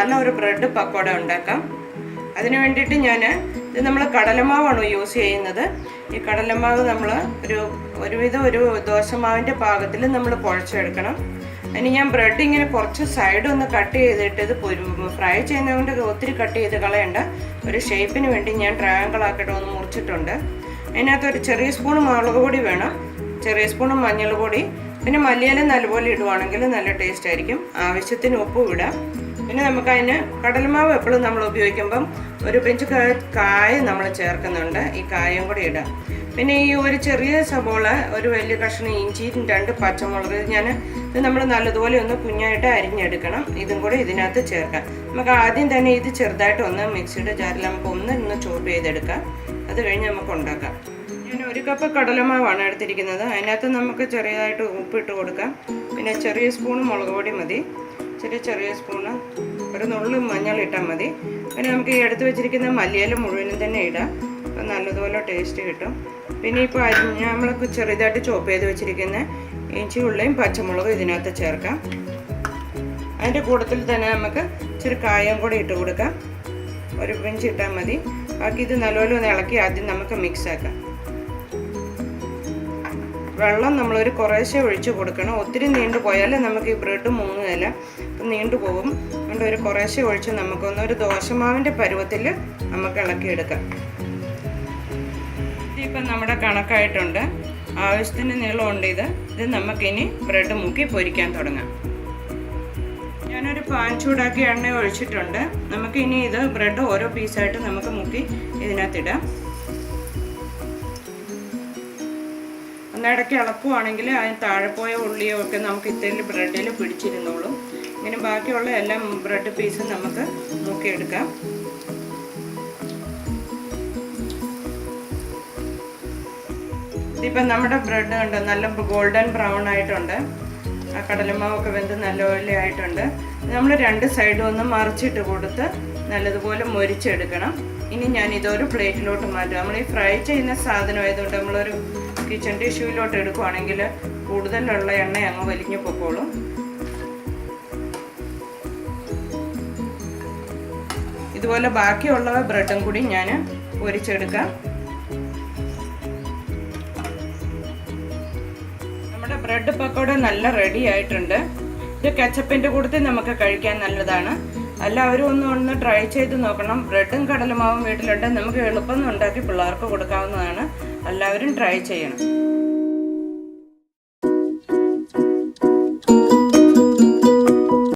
സാധാരണ ഒരു ബ്രെഡ് പക്കോട ഉണ്ടാക്കാം. അതിന് വേണ്ടിയിട്ട് ഇത് നമ്മൾ കടലമാവാണ് യൂസ് ചെയ്യുന്നത്. ഈ കടലമാവ് നമ്മൾ ഒരുവിധം ഒരു ദോശമാവിൻ്റെ പാകത്തിൽ നമ്മൾ കുഴച്ചെടുക്കണം. അതിന് ഞാൻ ബ്രെഡ് ഇങ്ങനെ കുറച്ച് സൈഡ് ഒന്ന് കട്ട് ചെയ്തിട്ട് ഇത് ഫ്രൈ ചെയ്യുന്നതുകൊണ്ട് ഒത്തിരി കട്ട് ചെയ്ത് കളയണ്ട. ഒരു ഷേപ്പിന് വേണ്ടി ഞാൻ ട്രയാങ്കിൾ ആക്കിയിട്ട് ഒന്ന് മുറിച്ചിട്ടുണ്ട്. അതിനകത്ത് ഒരു ചെറിയ സ്പൂൺ മുളക് പൊടി വേണം, ചെറിയ സ്പൂൺ മഞ്ഞൾ പൊടി, പിന്നെ മല്ലിയില നല്ലപോലെ ഇടുവാണെങ്കിൽ നല്ല ടേസ്റ്റ് ആയിരിക്കും. ആവശ്യത്തിന് ഉപ്പും ഇടാം. പിന്നെ നമുക്കതിന് കടലമാവ് എപ്പോഴും നമ്മൾ ഉപയോഗിക്കുമ്പം ഒരു പിഞ്ച് കായ നമ്മൾ ചേർക്കുന്നുണ്ട്. ഈ കായം കൂടി ഇടാം. പിന്നെ ഈ ഒരു ചെറിയ സബോള, ഒരു വലിയ കഷ്ണം ഇഞ്ചി, 2 പച്ചമുളക്, ഇത് നമ്മൾ നല്ലതുപോലെ ഒന്ന് കുഞ്ഞായിട്ട് അരിഞ്ഞെടുക്കണം. ഇതും കൂടി ഇതിനകത്ത് ചേർക്കാം. നമുക്ക് ആദ്യം തന്നെ ഇത് ചെറുതായിട്ട് ഒന്ന് മിക്സിയുടെ ജാറിൽ നമുക്ക് ഒന്ന് ചോപ്പ് ചെയ്തെടുക്കാം. അത് കഴിഞ്ഞ് നമുക്ക് ഉണ്ടാക്കാം. ഞാൻ 1 കപ്പ് കടലമാവാണ് എടുത്തിരിക്കുന്നത്. അതിനകത്ത് നമുക്ക് ചെറിയതായിട്ട് ഉപ്പിട്ട് കൊടുക്കാം. പിന്നെ ചെറിയ സ്പൂൺ മുളക് പൊടി മതി, ചെറിയ സ്പൂണ് ഒരു നുള്ളു മഞ്ഞൾ ഇട്ടാൽ മതി. പിന്നെ നമുക്ക് ഈ എടുത്ത് വെച്ചിരിക്കുന്ന മല്ലിയില മുഴുവനും തന്നെ ഇടാം. അപ്പം നല്ലതുപോലെ ടേസ്റ്റ് കിട്ടും. പിന്നെ ഇപ്പോൾ നമ്മൾക്ക് ചെറുതായിട്ട് ചോപ്പ് ചെയ്ത് വെച്ചിരിക്കുന്ന ഇഞ്ചി, ഉള്ളിയും പച്ചമുളകും ഇതിനകത്ത് ചേർക്കാം. അതിൻ്റെ കൂട്ടത്തിൽ തന്നെ നമുക്ക് ഇച്ചിരി കായം കൂടി ഇട്ട് കൊടുക്കാം. ഒരു പിഞ്ച് ഇട്ടാൽ മതി. ബാക്കി ഇത് നല്ലപോലെ ഒന്ന് ഇളക്കി ആദ്യം നമുക്ക് മിക്സ് ആക്കാം. വെള്ളം നമ്മളൊരു കുറേശ്ശെ ഒഴിച്ച് കൊടുക്കണം. ഒത്തിരി നീണ്ടു പോയാൽ നമുക്ക് ഈ ബ്രെഡ് മുങ്ങുകയില്ല, അപ്പം നീണ്ടു പോകും. അതുകൊണ്ട് ഒരു കുറേശ്ശെ ഒഴിച്ച് നമുക്കൊന്നൊരു ദോശമാവിൻ്റെ പരുവത്തിൽ നമുക്ക് ഇളക്കിയെടുക്കാം. ഇതിപ്പം നമ്മുടെ കണക്കായിട്ടുണ്ട്. ആവശ്യത്തിന് നീളമുണ്ട്. ഇത് നമുക്കിനി ബ്രെഡ് മുക്കി പൊരിക്കാൻ തുടങ്ങാം. ഞാനൊരു പാൻ ചൂടാക്കി എണ്ണ ഒഴിച്ചിട്ടുണ്ട്. നമുക്കിനി ഇത് ബ്രെഡ് ഓരോ പീസായിട്ട് നമുക്ക് മുക്കി ഇതിനകത്തിടാം. ഒന്നിടയ്ക്ക് ഇളക്കുവാണെങ്കിൽ അതിന് താഴെ പോയ ഉള്ളിയോ ഒക്കെ നമുക്ക് ഇത്തിരി ബ്രെഡിൽ പിടിച്ചിരുന്നോളും. ഇങ്ങനെ ബാക്കിയുള്ള എല്ലാ ബ്രെഡ് പീസും നമുക്ക് മുക്കിയെടുക്കാം. ഇതിപ്പം നമ്മുടെ ബ്രെഡ് കണ്ട് നല്ല ഗോൾഡൻ ബ്രൗൺ ആയിട്ടുണ്ട്. ആ കടലമാവൊക്കെ വെന്ത് നല്ലപോലെ ആയിട്ടുണ്ട്. നമ്മൾ 2 സൈഡും ഒന്ന് മറിച്ചിട്ട് കൊടുത്ത് നല്ലതുപോലെ മൊരിച്ചെടുക്കണം. ഇനി ഞാൻ ഇതൊരു പ്ലേറ്റിലോട്ട് മാറ്റും. നമ്മൾ ഈ ഫ്രൈ ചെയ്യുന്ന സാധനം ആയതുകൊണ്ട് നമ്മളൊരു കിച്ചൺ ടിഷ്യൂവിലോട്ട് എടുക്കുവാണെങ്കിൽ കൂടുതലുള്ള എണ്ണ അങ്ങ് വലിഞ്ഞു പൊക്കോളും. ഇതുപോലെ ബാക്കിയുള്ള ബ്രെഡും കൂടി ഞാൻ പൊരിച്ചെടുക്കാം. നമ്മുടെ ബ്രെഡ് പക്കോട നല്ല റെഡി ആയിട്ടുണ്ട്. ഇത് കെച്ചപ്പിൻ്റെ കൂട്ടത്തിൽ നമുക്ക് കഴിക്കാൻ നല്ലതാണ്. എല്ലാവരും ഒന്ന് ട്രൈ ചെയ്ത് നോക്കണം. ബ്രെഡും കടലമാവും വീട്ടിലുണ്ട്. നമുക്ക് എളുപ്പം ഉണ്ടാക്കി പിള്ളേർക്ക് കൊടുക്കാവുന്നതാണ്. എല്ലാവരും ട്രൈ ചെയ്യണം.